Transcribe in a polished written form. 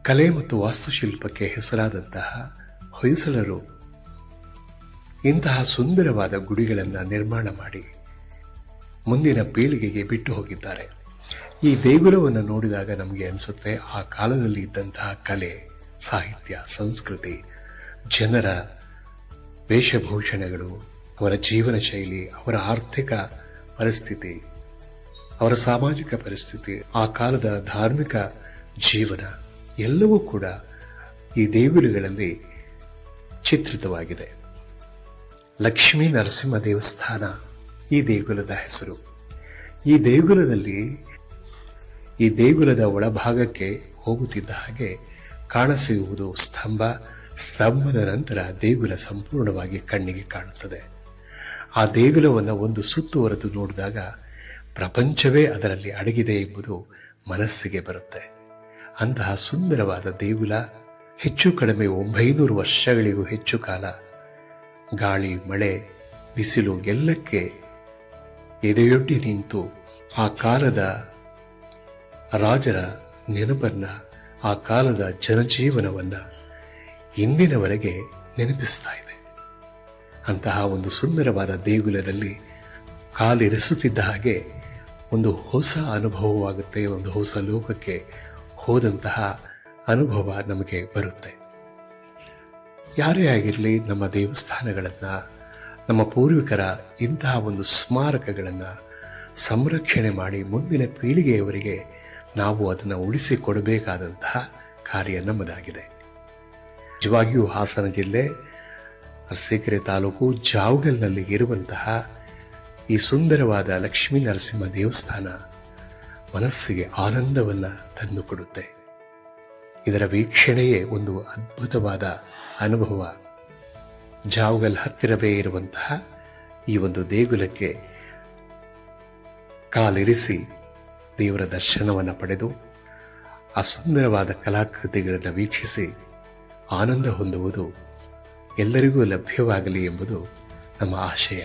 ಕಲೆ ಮತ್ತು ವಾಸ್ತುಶಿಲ್ಪಕ್ಕೆ ಹೆಸರಾದಂತಹ ಹೊಯ್ಸಳರು ಇಂತಹ ಸುಂದರವಾದ ಗುಡಿಗಳನ್ನು ನಿರ್ಮಾಣ ಮಾಡಿ ಮುಂದಿನ ಪೀಳಿಗೆಗೆ ಬಿಟ್ಟು ಹೋಗಿದ್ದಾರೆ. ಈ ದೇಗುಲವನ್ನು ನೋಡಿದಾಗ ನಮಗೆ ಅನಿಸುತ್ತೆ ಆ ಕಾಲದಲ್ಲಿ ಇದ್ದಂತಹ ಕಲೆ, ಸಾಹಿತ್ಯ, ಸಂಸ್ಕೃತಿ, ಜನರ ವೇಷಭೂಷಣಗಳು, ಅವರ ಜೀವನ ಶೈಲಿ, ಅವರ ಆರ್ಥಿಕ ಪರಿಸ್ಥಿತಿ, ಅವರ ಸಾಮಾಜಿಕ ಪರಿಸ್ಥಿತಿ, ಆ ಕಾಲದ ಧಾರ್ಮಿಕ ಜೀವನ ಎಲ್ಲವೂ ಕೂಡ ಈ ದೇಗುಲಗಳಲ್ಲಿ ಚಿತ್ರಿತವಾಗಿದೆ. ಲಕ್ಷ್ಮೀ ನರಸಿಂಹ ದೇವಸ್ಥಾನ ಈ ದೇಗುಲದ ಹೆಸರು. ಈ ದೇಗುಲದ ಒಳಭಾಗಕ್ಕೆ ಹೋಗುತ್ತಿದ್ದ ಹಾಗೆ ಕಾಣಸಿಗುವುದು ಸ್ತಂಭ. ಸ್ತಂಭದ ನಂತರ ದೇಗುಲ ಸಂಪೂರ್ಣವಾಗಿ ಕಣ್ಣಿಗೆ ಕಾಣುತ್ತದೆ. ಆ ದೇಗುಲವನ್ನು ಒಂದು ಸುತ್ತುವರೆದು ನೋಡಿದಾಗ ಪ್ರಪಂಚವೇ ಅದರಲ್ಲಿ ಅಡಗಿದೆ ಎಂಬುದು ಮನಸ್ಸಿಗೆ ಬರುತ್ತೆ. ಅಂತಹ ಸುಂದರವಾದ ದೇಗುಲ ಹೆಚ್ಚು ಕಡಿಮೆ 900 ವರ್ಷಗಳಿಗೂ ಹೆಚ್ಚು ಕಾಲ ಗಾಳಿ, ಮಳೆ, ಬಿಸಿಲು ಎಲ್ಲಕ್ಕೆ ಎದೆಯೊಡ್ಡಿ ನಿಂತು ಆ ಕಾಲದ ರಾಜರ ನೆನಪನ್ನ, ಆ ಕಾಲದ ಜನಜೀವನವನ್ನ ಇಂದಿನವರೆಗೆ ನೆನಪಿಸ್ತಾ ಇದೆ. ಅಂತಹ ಒಂದು ಸುಂದರವಾದ ದೇಗುಲದಲ್ಲಿ ಕಾಲಿರಿಸುತ್ತಿದ್ದ ಹಾಗೆ ಒಂದು ಹೊಸ ಅನುಭವವಾಗುತ್ತೆ. ಒಂದು ಹೊಸ ಲೋಕಕ್ಕೆ ಹೋದಂತಹ ಅನುಭವ ನಮಗೆ ಬರುತ್ತೆ. ಯಾರೇ ಆಗಿರಲಿ, ನಮ್ಮ ದೇವಸ್ಥಾನಗಳನ್ನ, ನಮ್ಮ ಪೂರ್ವಿಕರ ಇಂತಹ ಒಂದು ಸ್ಮಾರಕಗಳನ್ನ ಸಂರಕ್ಷಣೆ ಮಾಡಿ ಮುಂದಿನ ಪೀಳಿಗೆಯವರಿಗೆ ನಾವು ಅದನ್ನು ಉಳಿಸಿಕೊಡಬೇಕಾದಂತಹ ಕಾರ್ಯ ನಮ್ಮದಾಗಿದೆ. ನಿಜವಾಗಿಯೂ ಹಾಸನ ಜಿಲ್ಲೆ ಅರಸೀಕೆರೆ ತಾಲೂಕು ಜಾವಗಲ್ನಲ್ಲಿ ಇರುವಂತಹ ಈ ಸುಂದರವಾದ ಲಕ್ಷ್ಮೀ ನರಸಿಂಹ ದೇವಸ್ಥಾನ ಮನಸ್ಸಿಗೆ ಆನಂದವನ್ನ ತಂದುಕೊಡುತ್ತೆ. ಇದರ ವೀಕ್ಷಣೆಯೇ ಒಂದು ಅದ್ಭುತವಾದ ಅನುಭವ. ಜಾವಗಲ್ ಹತ್ತಿರವೇ ಇರುವಂತಹ ಈ ಒಂದು ದೇಗುಲಕ್ಕೆ ಕಾಲಿರಿಸಿ ದೇವರ ದರ್ಶನವನ್ನು ಪಡೆದು ಆ ಸುಂದರವಾದ ಕಲಾಕೃತಿಗಳನ್ನು ವೀಕ್ಷಿಸಿ ಆನಂದ ಹೊಂದುವುದು ಎಲ್ಲರಿಗೂ ಲಭ್ಯವಾಗಲಿ ಎಂಬುದು ನಮ್ಮ ಆಶಯ.